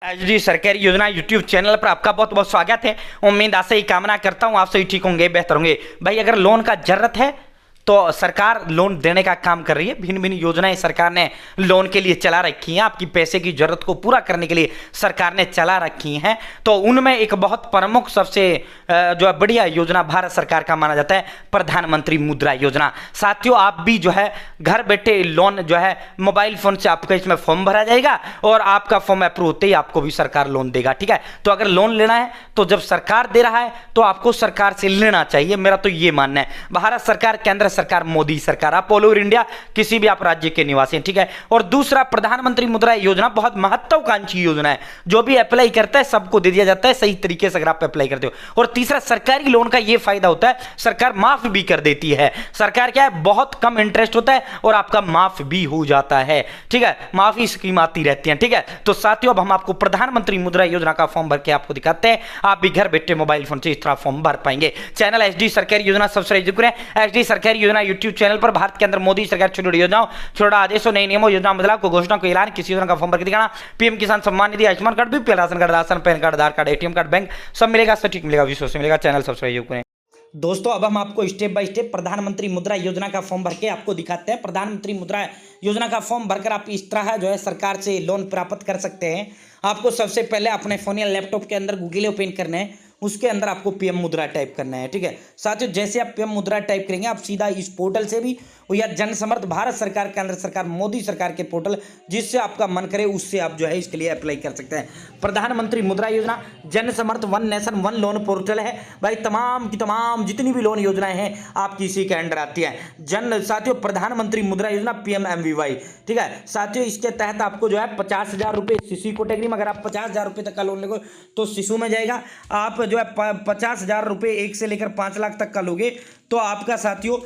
HD सरकारी योजना YouTube channel पर आपका बहुत बहुत स्वागत है। उम्मीद आशा ही कामना करता हूँ आप सभी ठीक होंगे, बेहतर होंगे। भाई अगर लोन का जरूरत है तो सरकार लोन देने का काम कर रही है। भिन्न भिन्न योजनाएं सरकार ने लोन के लिए चला रखी हैं, आपकी पैसे की जरूरत को पूरा करने के लिए सरकार ने चला रखी हैं। तो उनमें एक बहुत प्रमुख सबसे जो है बढ़िया योजना भारत सरकार का माना जाता है प्रधानमंत्री मुद्रा योजना। साथियों आप भी जो है घर बैठे लोन जो है मोबाइल फोन से आपका इसमें फॉर्म भरा जाएगा और आपका फॉर्म अप्रूव होते ही आपको भी सरकार लोन देगा। ठीक है, तो अगर लोन लेना है तो जब सरकार दे रहा है तो आपको सरकार से लेना चाहिए, मेरा तो ये मानना है। भारत सरकार, केंद्र सरकार, मोदी सरकार, आप ऑल ओवर इंडिया किसी भी आप राज्य के निवासी हैं। ठीक है, और दूसरा प्रधानमंत्री मुद्रा योजना बहुत महत्वाकांक्षी योजना है, जो भी अप्लाई करता है सबको दे दिया जाता है सही तरीके से अगर आप अप्लाई करते हो। और तीसरा सरकारी लोन का यह फायदा होता है सरकार माफ भी कर देती है। सरकार क्या है, बहुत कम इंटरेस्ट होता है और आपका माफ भी हो जाता है। ठीक है, माफी स्कीम आती रहती है। ठीक है, तो साथियों अब हम आपको प्रधानमंत्री मुद्रा योजना का फॉर्म भर के आपको दिखाते हैं, आप भी घर बैठे मोबाइल फोन से इस तरह फॉर्म भर पाएंगे। चैनल एचडी सरकारी योजना सब्सक्राइब करें। एचडी सरकारी योजना यूट्यूब चैनल पर भारत के अंदर मोदी सरकार छोटी छोटी योजनाओं, छोटा आदेशों, नए नियमों, योजना बदलाव को, घोषणा को, ऐलान, किसी योजना का फॉर्म भर के दिखाना। PM Kisan Samman Nidhi, Ayushman card, BPL ration card, ration, PAN card, Aadhaar card, ATM card, bank सब मिलेगा, सटीक मिलेगा, विश्वास मिलेगा। चैनल सब्सक्राइब करें। दोस्तों अब हम आपको स्टेप बाय स्टेप प्रधानमंत्री मुद्रा योजना का फॉर्म भर के आपको दिखाते हैं। प्रधानमंत्री मुद्रा योजना का फॉर्म भरकर आप इस तरह जो है सरकार से लोन प्राप्त कर सकते हैं। आपको सबसे पहले अपने फोन या लैपटॉप के अंदर गूगल ओपन करना है, उसके अंदर आपको पीएम मुद्रा टाइप करना है। ठीक है साथियों, जैसे आप पीएम मुद्रा टाइप करेंगे आप सीधा इस पोर्टल से भी या जन समर्थ भारत सरकार, केंद्र सरकार, मोदी सरकार के पोर्टल जिससे आपका मन करे उससे आप जो है इसके लिए अप्लाई कर सकते हैं। प्रधानमंत्री Mudra Yojana Jan Samarth one nation one loan portal है। भाई तमाम की तमाम जितनी भी लोन योजनाएं हैं आपकी इसी के अंडर आती है। साथियों प्रधानमंत्री मुद्रा योजना PMMVY। ठीक है साथियों, इसके तहत आपको जो है 50,000 रुपये शिशु कैटेगरी में, अगर आप 50,000 रुपये तक का लोन लोगे तो शिशु में जाएगा। आप जो है 50,000 रुपये 1 से लेकर 5 लाख तक का लोगे तो आपका साथियों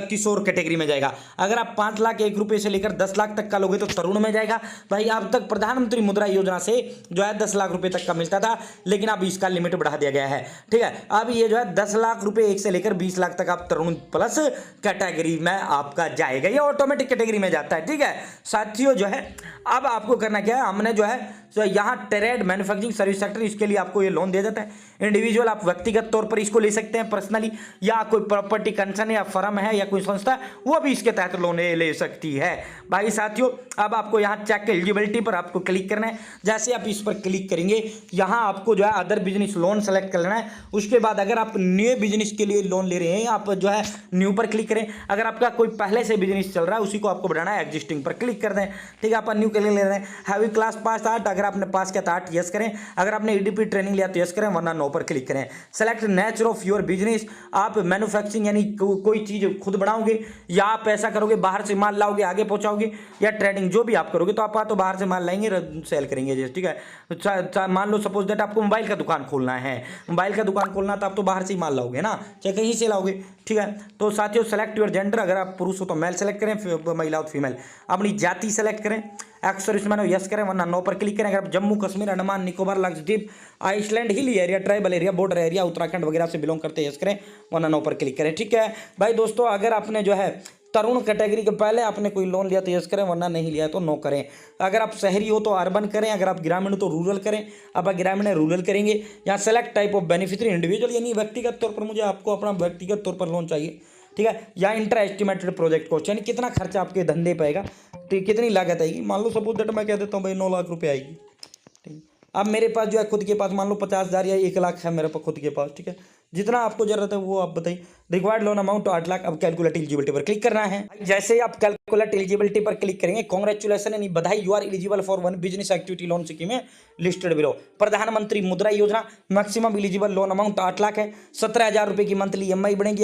किशोर कैटेगरी में जाएगा। अगर आप 5 लाख 1 रुपये से लेकर 10 लाख तक का लोगे तो तरुण में जाएगा। भाई अब तक प्रधानमंत्री मुद्रा योजना से जो है 10 लाख रुपए तक का मिलता था, लेकिन अब इसका लिमिट बढ़ा दिया गया है। ठीक है, अब ये जो है 10 लाख रुपए 1 से लेकर 20 लाख तक आप तरुण प्लस कैटेगरी में आपका जाएगा, ये ऑटोमेटिक कैटेगरी में जाता है। ठीक है साथियों, जो है अब आपको करना क्या है, हमने जो है तो यहाँ ट्रेड, मैन्युफैक्चरिंग, सर्विस सेक्टर, इसके लिए आपको ये लोन दिया जाता है। इंडिविजुअल आप व्यक्तिगत तौर पर इसको ले सकते हैं पर्सनली, या कोई प्रॉपर्टी कंसर्न या फर्म है या कोई संस्था वो भी इसके तहत लोन ले सकती है। भाई साथियों अब आपको यहाँ चेक एलिजिबिलिटी पर आपको क्लिक करना है। जैसे आप इस पर क्लिक करेंगे यहाँ आपको जो है अदर बिजनेस लोन सेलेक्ट कर लेना है। उसके बाद अगर आप न्यू बिजनेस के लिए लोन ले रहे हैं आप जो है न्यू पर क्लिक करें। अगर आपका कोई पहले से बिजनेस चल रहा है उसी को आपको बढ़ाना है, एग्जिस्टिंग पर क्लिक कर दें। ठीक है, आप न्यू के लिए ले रहे हैं। हैवी क्लास पास 8, अगर आपने पास किया तो 8 यस करें। अगर आपने EDP ट्रेनिंग लिया तो यस करें, वरना नो पर क्लिक करें। Select nature of your business, आप मैन्युफैक्चरिंग यानी कोई चीज खुद बनाओगे या आप ऐसा करोगे बाहर से माल लाओगे आगे पहुंचाओगे, या ट्रेडिंग जो भी आप करोगे तो आप तो बाहर से माल लाएंगे सेल करेंगे जैसे। ठीक है, मान लो सपोज दैट आपको मोबाइल का दुकान खोलना है, मोबाइल का दुकान खोलना तो आप तो बाहर से ही माल लाओगे ना, चाहे कहीं से लाओगे। ठीक है, तो साथियों सेलेक्ट योर जेंडर, अगर आप पुरुष हो तो मेल सेलेक्ट करें, महिला हो तो फीमेल। अपनी जाति सेलेक्ट करें, एक्स सर्विसमैन हो यस करें, वरना नो पर क्लिक करें। अगर आप Jammu Kashmir, Andaman Nicobar, Lakshadweep, island, hill area, tribal area, border area, Uttarakhand वगैरह से बिलोंग करते हैं यस करें, वरना नो पर क्लिक करें। ठीक है भाई दोस्तों, अगर आपने जो है तरुण कैटेगरी के पहले आपने कोई लोन लिया तो यस करें, वरना नहीं लिया तो नो करें। अगर आप शहरी हो तो अर्बन करें, अगर आप ग्रामीण हो तो रूरल करें। अब आप ग्रामीण है रूरल करेंगे। यहाँ select type of beneficiary individual, यानी व्यक्तिगत तौर पर मुझे आपको अपना व्यक्तिगत तौर पर लोन चाहिए। ठीक है, या इंटर एस्टिमेटेड प्रोजेक्ट कॉस्ट, यानी कितना खर्चा आपके धंधे पाएगा, तो कितनी लागत आएगी। मान लो सपोज दैट मैं कह देता हूँ भाई 9 लाख रुपये आएगी। ठीक, अब मेरे पास जो है खुद के पास मान लो 50,000 या 1 लाख है मेरे पास खुद के पास। ठीक है, जितना आपको जरूरत है वो आप बताइए। Required loan amount 8 lakh. अब कैलकुलेट एलिजिबिलिटी पर क्लिक करना है। जैसे ही आप कैलकुलेट एलिजिबिलिटी पर क्लिक करेंगे, कांग्रेचुलेशन यानी बधाई, you are eligible for one business activity loan scheme है listed below. Pradhan Mantri Mudra Yojana, maximum eligible loan amount 8 lakh है। 17,000 रुपये की मंथली EMI बढ़ेगी।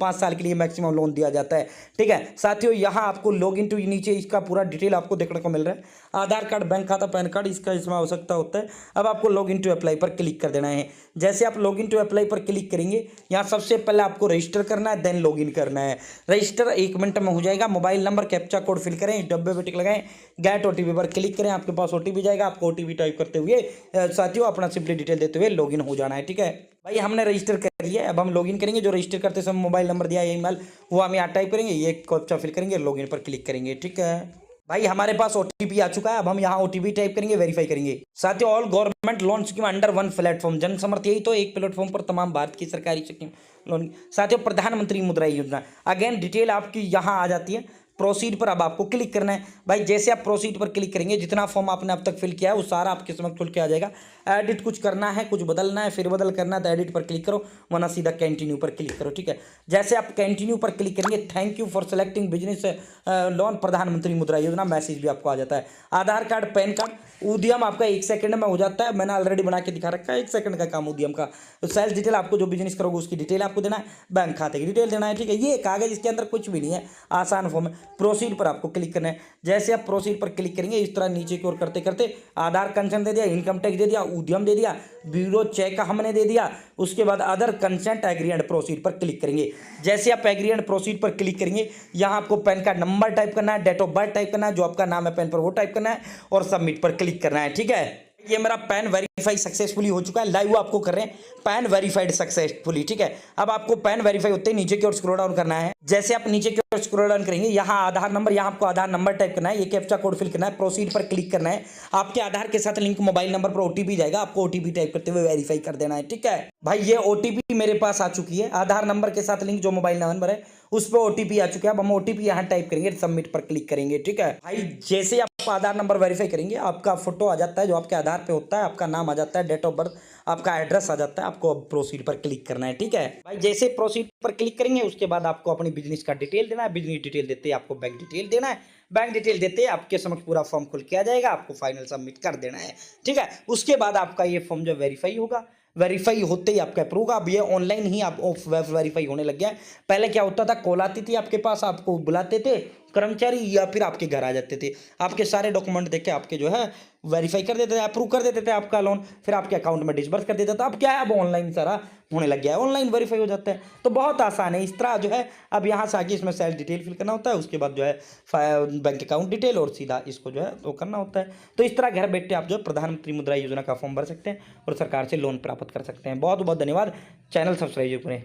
5 साल के लिए मैक्सिमम लोन दिया जाता है। ठीक है साथियों, यहाँ आपको लॉग इन टू, नीचे इसका पूरा डिटेल आपको देखने को मिल रहा है। आधार कार्ड, बैंक खाता, पैन कार्ड, इसका इसमें आवश्यकता होता है। अब आपको लॉग इन टू अप्लाई पर क्लिक कर देना है। जैसे आप लॉग इन टू अप्लाई पर क्लिक करेंगे, यहाँ सबसे पहले आपको रजिस्टर करना है, देन लॉगिन करना है। रजिस्टर 1 मिनट में हो जाएगा। Mobile number, captcha code fill करें, डब्बे पे टिक लगाएं, गेट OTP पर क्लिक करें। आपके पास OTP जाएगा, आपको OTP टाइप करते हुए साथियों अपना सिंपली डिटेल देते हुए लॉगिन हो जाना है। ठीक है भाई, हमने रजिस्टर कर लिया। अब हम लॉगिन करेंगे। जो रजिस्टर करते समय मोबाइल नंबर दिया, ईमेल, वो हम यहाँ टाइप करेंगे, ये कैप्चा फिल करेंगे, लॉगिन पर क्लिक करेंगे। ठीक है। भाई हमारे पास ओटीपी आ चुका है। अब हम यहाँ ओटीपी टाइप करेंगे, वेरीफाई करेंगे। साथियों, all government loan scheme under one platform, जन समर्थ, यही तो एक प्लेटफॉर्म पर तमाम भारत की सरकारी स्कीम लोन। साथियों, प्रधानमंत्री मुद्रा योजना, अगेन डिटेल आपकी यहाँ आ जाती है। प्रोसीड पर अब आपको क्लिक करना है। भाई जैसे आप प्रोसीड पर क्लिक करेंगे, जितना फॉर्म आपने अब तक फिल किया है वो सारा आपके समक्ष खुल के आ जाएगा। एडिट कुछ करना है, कुछ बदलना है, फिर बदल करना है तो एडिट पर क्लिक करो, वरना सीधा कंटिन्यू पर क्लिक करो। ठीक है, जैसे आप कंटिन्यू पर क्लिक करेंगे, thank you for selecting business loan प्रधानमंत्री मुद्रा योजना, मैसेज भी आपको आ जाता है। आधार कार्ड, पैन कार्ड, उद्यम आपका 1 सेकंड में हो जाता है। मैंने ऑलरेडी बना के दिखा रखा है, 1 सेकंड का काम उद्यम का। तो सेल्स डिटेल, आपको जो बिजनेस करोगे उसकी डिटेल आपको देना है, बैंक खाते की डिटेल देना है। ठीक है, ये कागज, इसके अंदर कुछ भी नहीं है, आसान फॉर्म है। प्रोसीड पर आपको क्लिक करना है। जैसे आप प्रोसीड पर क्लिक करेंगे, इस तरह नीचे की ओर करते करते आधार कंसेंट दे दिया, इनकम टैक्स दे दिया, उद्यम दे दिया, ब्यूरो चेक हमने दे दिया। उसके बाद other consent, agree and proceed पर क्लिक करेंगे। जैसे आप एग्री एंड प्रोसीड पर क्लिक करेंगे, यहाँ आपको पैन कार्ड नंबर टाइप करना है, डेट ऑफ बर्थ टाइप करना है, जो आपका नाम है पैन पर वो टाइप करना है और सबमिट पर क्लिक करना है। ठीक है, ये मेरा पैन वेरीफाई सक्सेसफुली हो चुका है। लाइव आपको कर रहे हैं, पैन वेरीफाइड सक्सेसफुली। ठीक है, अब आपको पैन वेरीफाई होते ही नीचे की ओर स्क्रॉल डाउन करना है। जैसे आप नीचे की ओर स्क्रॉल डाउन करेंगे, यहाँ आधार नंबर, यहाँ आपको आधार नंबर टाइप करना है, ये कैप्चा कोड फिल करना है, प्रोसीड पर क्लिक करना है। आपके आधार के साथ लिंक मोबाइल नंबर पर ओटीपी जाएगा, आपको ओटीपी टाइप करते हुए वेरीफाई कर देना है। ठीक है भाई, ये ओटीपी मेरे पास आ चुकी है, आधार नंबर के साथ लिंक जो मोबाइल नंबर है उस पर ओटीपी आ चुका है। अब हम ओटीपी यहाँ टाइप करेंगे, सबमिट पर क्लिक करेंगे। ठीक है भाई, जैसे आप आधार नंबर वेरीफाई करेंगे, आपका फोटो आ जाता है जो आपके आधार पे होता है, आपका नाम आ जाता है, डेट ऑफ बर्थ, आपका एड्रेस आ जाता है, आपको अब प्रोसीड पर क्लिक करना है। ठीक है भाई, जैसे प्रोसीड पर क्लिक करेंगे उसके बाद आपको अपनी बिजनेस का डिटेल देना है। बिजनेस डिटेल देते ही आपको बैंक डिटेल देना है। बैंक डिटेल देते ही आपके समक्ष पूरा फॉर्म खुल के आ जाएगा, आपको फाइनल सबमिट कर देना है। ठीक है, उसके बाद आपका ये फॉर्म जो वेरीफाई होगा, वेरीफाई होते ही आपका अप्रूव होगा। अब ये ऑनलाइन ही आप वेरीफाई होने लग गया है। पहले क्या होता था, कॉल आती थी आपके पास, आपको बुलाते थे कर्मचारी या फिर आपके घर आ जाते थे, आपके सारे डॉक्यूमेंट देख के आपके जो है वेरीफाई कर देते थे, अप्रूव कर देते थे आपका लोन, फिर आपके अकाउंट में डिसबर्स कर देता था। अब क्या है, अब ऑनलाइन सारा होने लग गया है, ऑनलाइन वेरीफाई हो जाता है, तो बहुत आसान है। इस तरह जो है अब यहाँ से आगे इसमें सेल्स डिटेल फिल करना होता है, उसके बाद जो है बैंक अकाउंट डिटेल और सीधा इसको जो है वो करना होता है। तो इस तरह घर बैठे आप जो प्रधानमंत्री मुद्रा योजना का फॉर्म भर सकते हैं और सरकार से लोन प्राप्त कर सकते हैं। बहुत बहुत धन्यवाद, चैनल सब्सक्राइब करें।